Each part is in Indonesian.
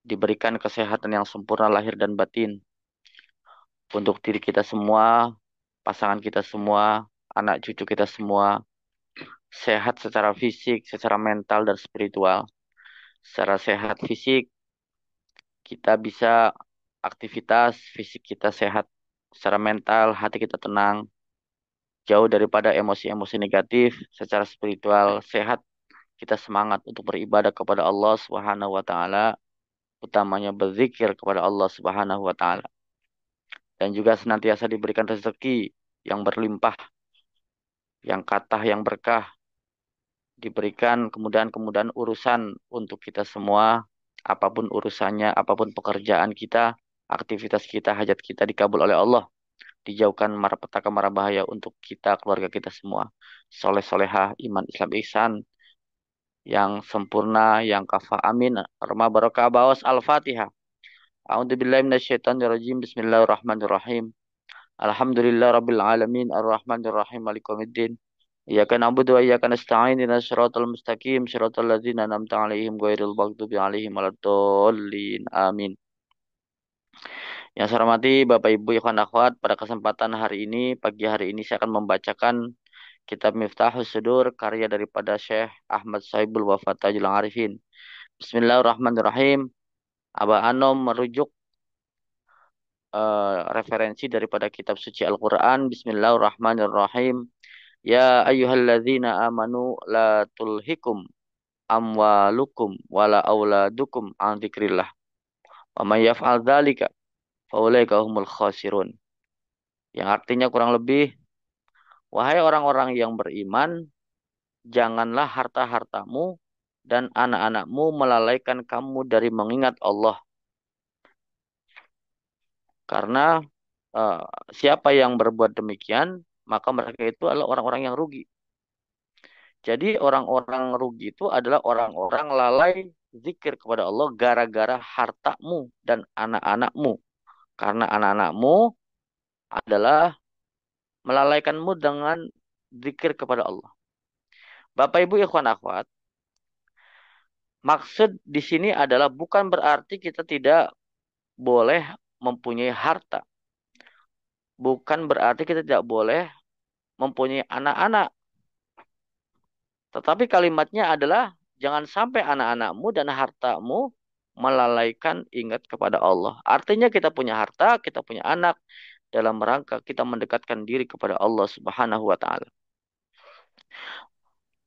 diberikan kesehatan yang sempurna lahir dan batin untuk diri kita semua, pasangan kita semua, anak cucu kita semua, sehat secara fisik, secara mental dan spiritual. Secara sehat fisik, kita bisa aktivitas fisik kita sehat. Secara mental, hati kita tenang, jauh daripada emosi-emosi negatif. Secara spiritual, sehat, kita semangat untuk beribadah kepada Allah Subhanahu wa taala, utamanya berzikir kepada Allah Subhanahu wa taala. Dan juga senantiasa diberikan rezeki yang berlimpah, yang katah, yang berkah, diberikan kemudahan-kemudahan urusan untuk kita semua, apapun urusannya, apapun pekerjaan kita, aktivitas kita, hajat kita dikabul oleh Allah, dijauhkan malapetaka mara bahaya untuk kita, keluarga kita semua. Soleh solehah, iman Islam ihsan, yang sempurna, yang kafah. Amin. Rama barokah bawas Al-Fatihah. A'udzubillahi minasyaitonirrajim. Bismillahirrahmanirrahim. Alhamdulillah rabbil alamin arrahmanir rahim maliki yaumiddin. Iyyaka na'budu wa iyyaka nasta'in ihdinas siratal mustaqim siratal ladzina an'amta 'alaihim ghairil maghdubi 'alaihim waladdallin. Amin. Yang saya hormati Bapak Ibu ikhwan akhwat, pada kesempatan hari ini, pagi hari ini saya akan membacakan kitab Miftahus Sudur karya daripada Syekh Ahmad Saibul Wafat Tajul Arifin. Bismillahirrahmanirrahim. Abah Anom merujuk referensi daripada kitab suci Al-Quran. Bismillahirrahmanirrahim. Ya ayyuhalladzina amanu la tulhikum amwalukum wala auladukum an dzikrillah. Wa may yaf'al dzalika faulaika humul khasirun. Yang artinya kurang lebih, wahai orang-orang yang beriman, janganlah harta-hartamu dan anak-anakmu melalaikan kamu dari mengingat Allah. Karena eh, siapa yang berbuat demikian, maka mereka itu adalah orang-orang yang rugi. Jadi orang-orang rugi itu adalah orang-orang lalai zikir kepada Allah gara-gara hartamu dan anak-anakmu. Karena anak-anakmu adalah melalaikanmu dengan zikir kepada Allah. Bapak Ibu ikhwan akhwat, maksud di sini adalah bukan berarti kita tidak boleh mempunyai harta. Bukan berarti kita tidak boleh mempunyai anak-anak. Tetapi kalimatnya adalah jangan sampai anak-anakmu dan hartamu melalaikan ingat kepada Allah. Artinya kita punya harta, kita punya anak dalam rangka kita mendekatkan diri kepada Allah Subhanahu wa taala.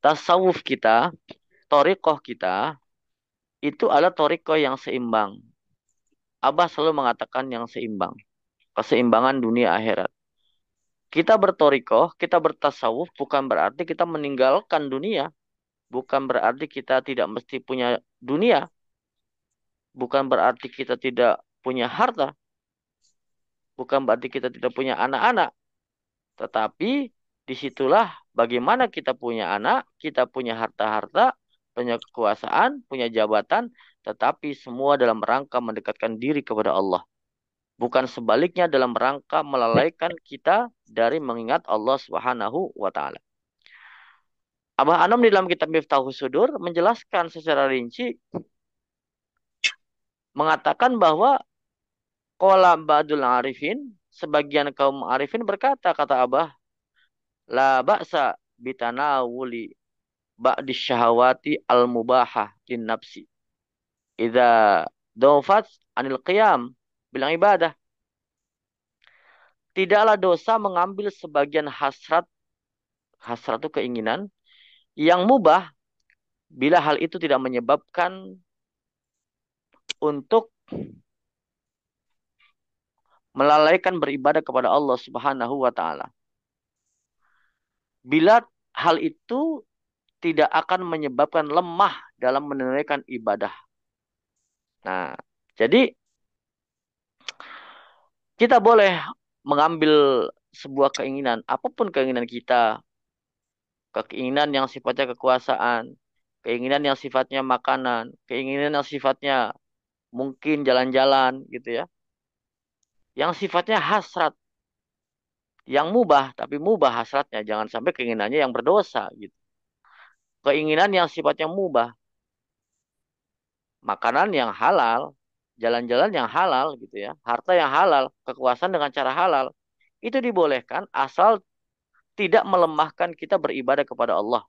Tasawuf kita, thariqah kita itu adalah thariqah yang seimbang. Abah selalu mengatakan yang seimbang, keseimbangan dunia akhirat. Kita berthariqah, kita bertasawuf bukan berarti kita meninggalkan dunia, bukan berarti kita tidak mesti punya dunia, bukan berarti kita tidak punya harta, bukan berarti kita tidak punya anak-anak. Tetapi disitulah bagaimana kita punya anak, kita punya harta-harta, punya kekuasaan, punya jabatan, tetapi semua dalam rangka mendekatkan diri kepada Allah. Bukan sebaliknya dalam rangka melalaikan kita dari mengingat Allah Subhanahu wa taala. Abah Anom di dalam kitab Miftahus Sudur menjelaskan secara rinci, mengatakan bahwa qala ba'dul arifin, sebagian kaum arifin berkata, kata Abah, la ba'sa bitanawuli ba'di syahawati al-mubahah lin nafsi idza dawfat anil qiyam bilang ibadah. Tidaklah dosa mengambil sebagian hasrat, hasrat itu keinginan yang mubah, bila hal itu tidak menyebabkan untuk melalaikan beribadah kepada Allah Subhanahu wa taala. Bila hal itu tidak akan menyebabkan lemah dalam menunaikan ibadah. Nah, jadi kita boleh mengambil sebuah keinginan, apapun keinginan kita, keinginan yang sifatnya kekuasaan, keinginan yang sifatnya makanan, keinginan yang sifatnya mungkin jalan-jalan gitu ya, yang sifatnya hasrat, yang mubah, tapi mubah hasratnya, jangan sampai keinginannya yang berdosa gitu. Keinginan yang sifatnya mubah, makanan yang halal, jalan-jalan yang halal gitu ya, harta yang halal, kekuasaan dengan cara halal, itu dibolehkan asal tidak melemahkan kita beribadah kepada Allah.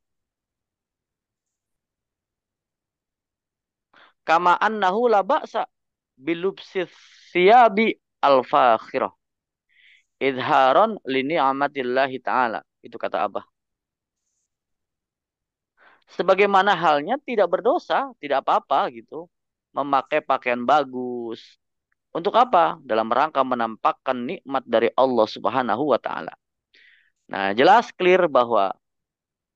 Kama annahu la ba'sa bilubsis siyabi al-fakhirah idharon li ni'matillahi ta'ala. Itu kata Abah. Sebagaimana halnya tidak berdosa, tidak apa-apa gitu. Memakai pakaian bagus. Untuk apa? Dalam rangka menampakkan nikmat dari Allah Subhanahu wa taala. Nah, jelas clear bahwa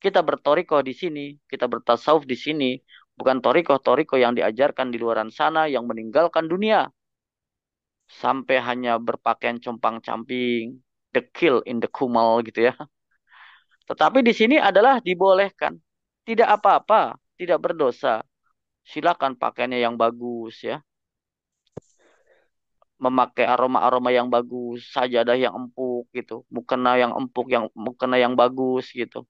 kita bertoriko di sini, kita bertasawuf di sini, bukan toriko-toriko yang diajarkan di luaran sana yang meninggalkan dunia sampai hanya berpakaian compang-camping, dekil in the kumal gitu ya. Tetapi di sini adalah dibolehkan. Tidak apa-apa, tidak berdosa. Silakan pakaiannya yang bagus ya. Memakai aroma-aroma yang bagus, sajadah yang empuk gitu, mukena yang empuk, yang mukena yang bagus gitu.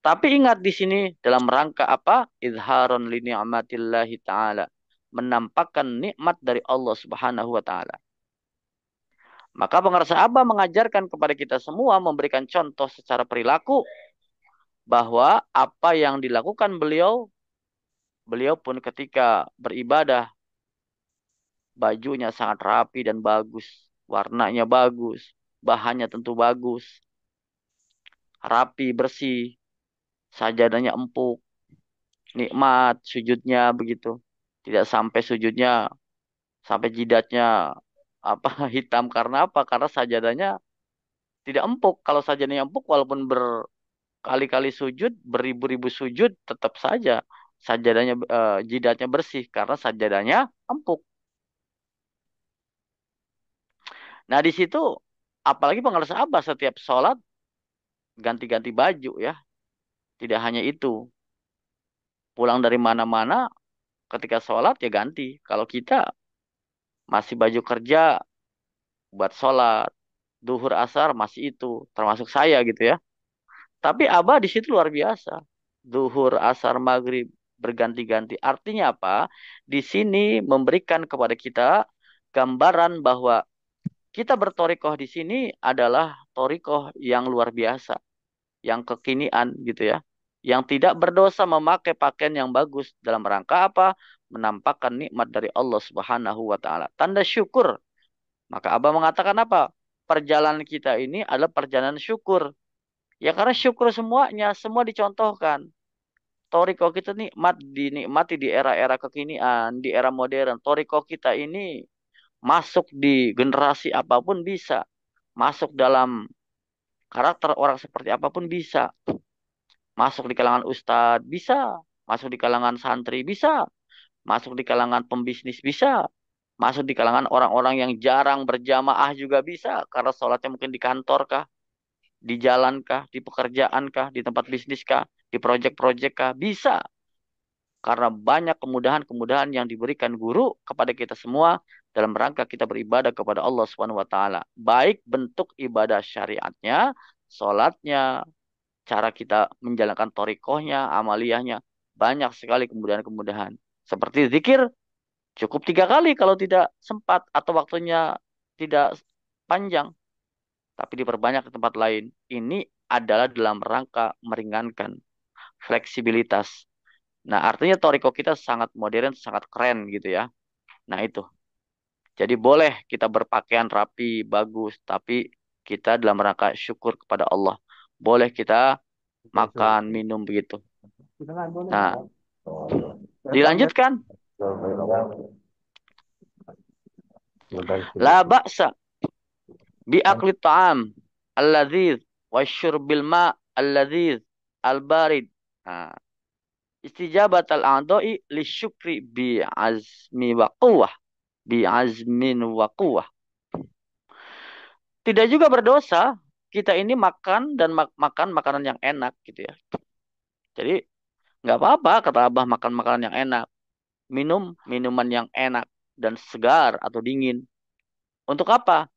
Tapi ingat di sini dalam rangka apa? Izharon li ni'matillahi ta'ala. Menampakkan nikmat dari Allah Subhanahu wa taala. Maka pengarsa Abah mengajarkan kepada kita semua memberikan contoh secara perilaku bahwa apa yang dilakukan beliau, beliau pun ketika beribadah bajunya sangat rapi dan bagus, warnanya bagus, bahannya tentu bagus, rapi, bersih, sajadahnya empuk, nikmat sujudnya begitu. Tidak sampai sujudnya sampai jidatnya apa hitam karena apa? Karena sajadahnya tidak empuk. Kalau sajadahnya empuk walaupun berkali-kali sujud, beribu-ribu sujud tetap saja sajadahnya jidatnya bersih karena sajadahnya empuk. Nah, di situ apalagi pengalas Abbas setiap sholat ganti-ganti baju ya. Tidak hanya itu. Pulang dari mana-mana ketika sholat ya ganti. Kalau kita masih baju kerja buat sholat, duhur asar masih itu. Termasuk saya gitu ya. Tapi Abah di situ luar biasa. Duhur, asar, maghrib berganti-ganti. Artinya apa? Di sini memberikan kepada kita gambaran bahwa kita bertorikoh di sini adalah torikoh yang luar biasa, yang kekinian gitu ya, yang tidak berdosa memakai pakaian yang bagus dalam rangka apa? Menampakkan nikmat dari Allah Subhanahu wa taala. Tanda syukur. Maka Abah mengatakan apa? Perjalanan kita ini adalah perjalanan syukur. Ya karena syukur semuanya, semua dicontohkan. Toriko kita nikmat dinikmati di era-era kekinian, di era modern. Toriko kita ini masuk di generasi apapun bisa. Masuk dalam karakter orang seperti apapun bisa. Masuk di kalangan ustadz bisa. Masuk di kalangan santri bisa. Masuk di kalangan pembisnis bisa. Masuk di kalangan orang-orang yang jarang berjamaah juga bisa. Karena sholatnya mungkin di kantor kah, di jalan kah, di pekerjaan kah, di tempat bisnis kah, di proyek-proyek kah, bisa. Karena banyak kemudahan-kemudahan yang diberikan guru kepada kita semua dalam rangka kita beribadah kepada Allah Subhanahu wa taala. Baik bentuk ibadah syariatnya, salatnya, cara kita menjalankan torikohnya, amaliyahnya, banyak sekali kemudahan-kemudahan. Seperti zikir, cukup 3 kali kalau tidak sempat atau waktunya tidak panjang, tapi diperbanyak ke tempat lain. Ini adalah dalam rangka meringankan fleksibilitas. Nah, artinya toriko kita sangat modern, sangat keren gitu ya. Nah, itu. Jadi boleh kita berpakaian rapi, bagus, tapi kita dalam rangka syukur kepada Allah. Boleh kita makan, minum begitu. Nah, dilanjutkan. La ba'sa bi akli ta'am al-ladhiz wa syurbil ma al-ladhiz al-barid. Nah, istijabat al-a'dha'i li syukri bi azmi wa quwwah. Bi azmin wa quwwah. Tidak juga berdosa kita ini makan dan makan makanan yang enak gitu ya. Jadi nggak apa-apa kata Abah makan makanan yang enak, minum minuman yang enak dan segar atau dingin. Untuk apa?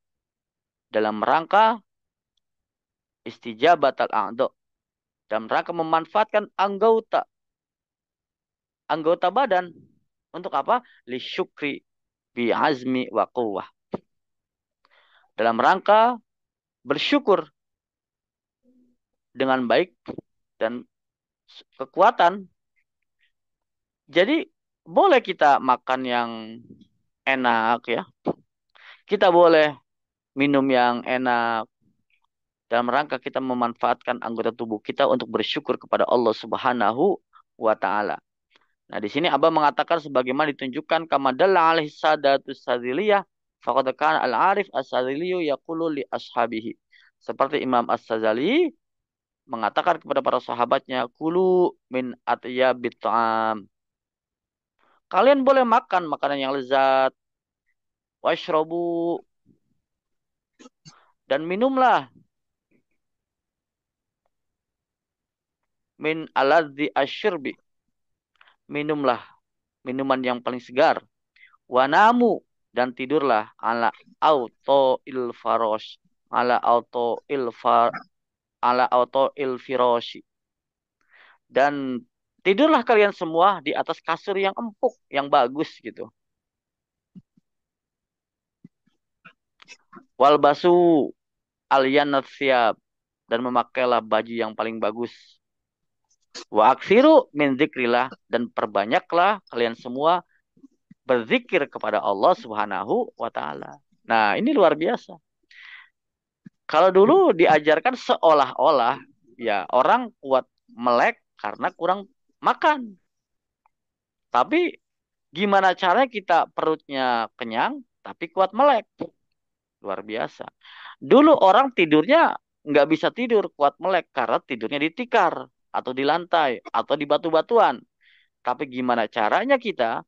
Dalam rangka istijabat al-a'dha, dalam rangka memanfaatkan anggota badan untuk apa? Li syukri. bi azmi wa quwwah. Dalam rangka bersyukur dengan baik dan kekuatan. Jadi boleh kita makan yang enak ya. Kita boleh minum yang enak dalam rangka kita memanfaatkan anggota tubuh kita untuk bersyukur kepada Allah Subhanahu wa taala. Nah, di sini Abah mengatakan sebagaimana ditunjukkan kama dalla alaihi sadatus sadziliyah faqad kana al-arif as-sadziliyu yaqulu li ashabihi. Seperti Imam As-Sadzali mengatakan kepada para sahabatnya, kulu min atyabit ta'am. Kalian boleh makan makanan yang lezat, washrobu, dan minumlah min aladzi asyirbi. Minumlah minuman yang paling segar. Wanamu, dan tidurlah ala auto il faros. Ala auto il far, ala auto il firoshi. Dan tidurlah kalian semua di atas kasur yang empuk, yang bagus gitu. Walbasu aliyanat siap, dan memakailah baju yang paling bagus. Wa aksiru min zikrillah, dan perbanyaklah kalian semua berzikir kepada Allah Subhanahu wa taala. Nah, ini luar biasa. Kalau dulu diajarkan seolah-olah ya orang kuat melek karena kurang makan. Tapi gimana caranya kita perutnya kenyang tapi kuat melek? Luar biasa. Dulu orang tidurnya nggak bisa tidur kuat melek karena tidurnya di tikar atau di lantai atau di batu-batuan. Tapi gimana caranya kita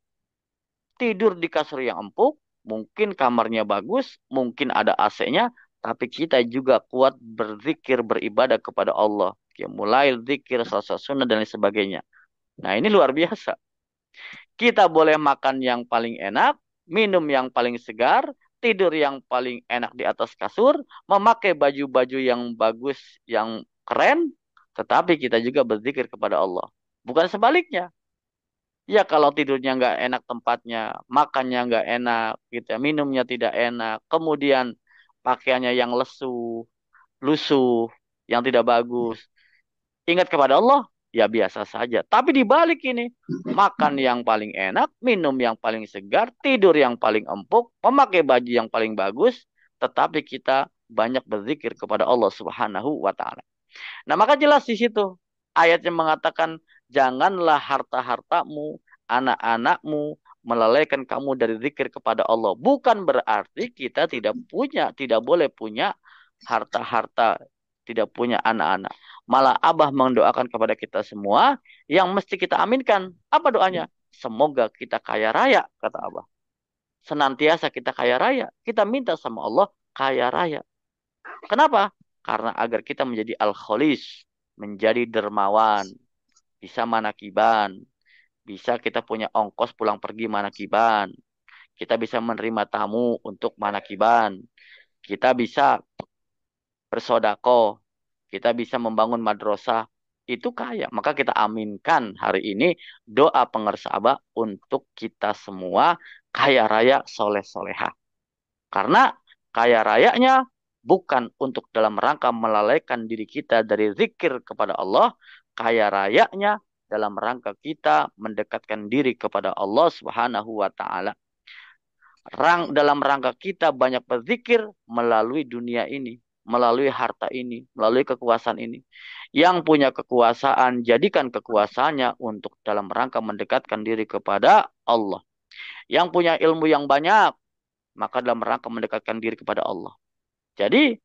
tidur di kasur yang empuk, mungkin kamarnya bagus, mungkin ada AC-nya, tapi kita juga kuat berzikir, beribadah kepada Allah. Ya, mulai zikir, salat sunnah, dan lain sebagainya. Nah, ini luar biasa. Kita boleh makan yang paling enak, minum yang paling segar, tidur yang paling enak di atas kasur, memakai baju-baju yang bagus, yang keren, tetapi kita juga berzikir kepada Allah. Bukan sebaliknya. Ya kalau tidurnya nggak enak tempatnya, makannya nggak enak, gitu ya, minumnya tidak enak, kemudian pakaiannya yang lesu, lusuh, yang tidak bagus. Ingat kepada Allah, ya biasa saja. Tapi dibalik ini, makan yang paling enak, minum yang paling segar, tidur yang paling empuk, memakai baju yang paling bagus, tetapi kita banyak berzikir kepada Allah Subhanahu wa taala. Nah, maka jelas di situ ayatnya mengatakan janganlah harta-hartamu, anak-anakmu melalaikan kamu dari zikir kepada Allah. Bukan berarti kita tidak punya, tidak boleh punya harta-harta, tidak punya anak-anak. Malah Abah mendoakan kepada kita semua yang mesti kita aminkan. Apa doanya? Semoga kita kaya raya, kata Abah. Senantiasa kita kaya raya. Kita minta sama Allah kaya raya. Kenapa? Karena agar kita menjadi al-kholis, menjadi dermawan, bisa manakiban, bisa kita punya ongkos pulang pergi manakiban, kita bisa menerima tamu untuk manakiban, kita bisa bersodako, kita bisa membangun madrasah, itu kaya. Maka kita aminkan hari ini doa pengersabah untuk kita semua kaya raya soleh solehah. Karena kaya rayanya bukan untuk dalam rangka melalaikan diri kita dari zikir kepada Allah. Kaya rayanya dalam rangka kita mendekatkan diri kepada Allah Subhanahu wa taala. Dalam rangka kita banyak berzikir melalui dunia ini, melalui harta ini, melalui kekuasaan ini. Yang punya kekuasaan, jadikan kekuasaannya untuk dalam rangka mendekatkan diri kepada Allah. Yang punya ilmu yang banyak, maka dalam rangka mendekatkan diri kepada Allah. Jadi,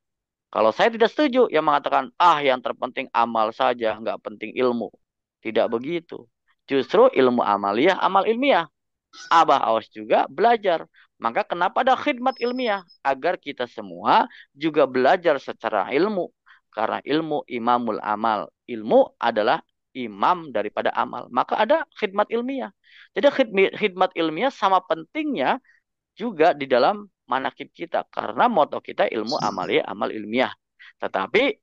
kalau saya tidak setuju yang mengatakan, yang terpenting amal saja, nggak penting ilmu. Tidak begitu. Justru ilmu amaliyah, amal ilmiah. Abah awas juga belajar. Maka kenapa ada khidmat ilmiah? Agar kita semua juga belajar secara ilmu. Karena ilmu imamul amal. Ilmu adalah imam daripada amal. Maka ada khidmat ilmiah. Jadi khidmat ilmiah sama pentingnya juga di dalam manakib kita. Karena moto kita ilmu amaliyah, amal ilmiah. Tetapi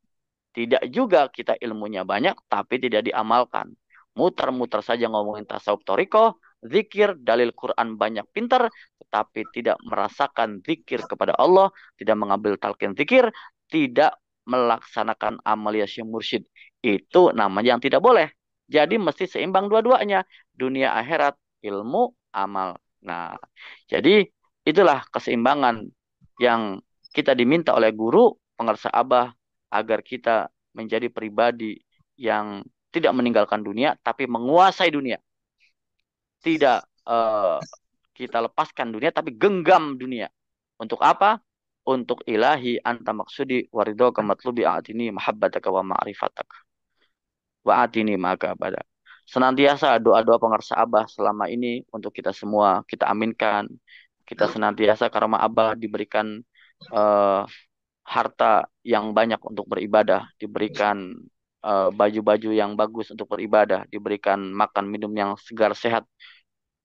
tidak juga kita ilmunya banyak, tapi tidak diamalkan. Muter-muter saja ngomongin tasawuf toriko, zikir, dalil Quran banyak pintar, tetapi tidak merasakan zikir kepada Allah, tidak mengambil talqin zikir, tidak melaksanakan amalia syekh mursyid. Itu namanya yang tidak boleh. Jadi mesti seimbang dua-duanya, dunia akhirat, ilmu, amal. Nah, jadi itulah keseimbangan yang kita diminta oleh guru pengarsa Abah agar kita menjadi pribadi yang tidak meninggalkan dunia, tapi menguasai dunia. Tidak kita lepaskan dunia, tapi genggam dunia. Untuk apa? Untuk ilahi anta maksudi waridhoka matlubi a'tini mahabbataka wa ma'rifataka wa atini maka pada. Senantiasa doa-doa pengarsa Abah selama ini untuk kita semua kita aminkan. Kita senantiasa karena Abah diberikan eh, harta yang banyak untuk beribadah, diberikan baju-baju yang bagus untuk beribadah, diberikan makan minum yang segar sehat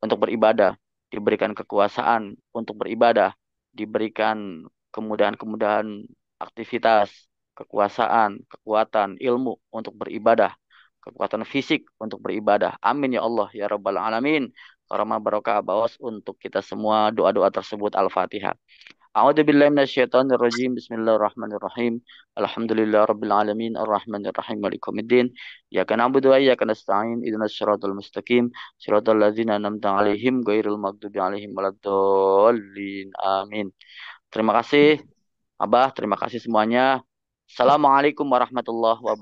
untuk beribadah, diberikan kekuasaan untuk beribadah, diberikan kemudahan-kemudahan aktivitas, kekuasaan, kekuatan, ilmu untuk beribadah, kekuatan fisik untuk beribadah. Amin ya Allah ya Rabbal Alamin. Karama barokah bawas untuk kita semua doa-doa tersebut Al-Fatihah. A'udzu billahi minasyaitonir rajim. Bismillahirrahmanirrahim. Alhamdulillahirabbil alamin arrahmanir rahim maliki yaumiddin. Iyyaka na'budu wa iyyaka nasta'in. Ihdinas siratal mustaqim. Siratal ladzina an'amta 'alaihim ghairil maghdubi 'alaihim waladdallin. Amin. Terima kasih Abah, terima kasih semuanya. Assalamualaikum warahmatullahi wabarakatuh.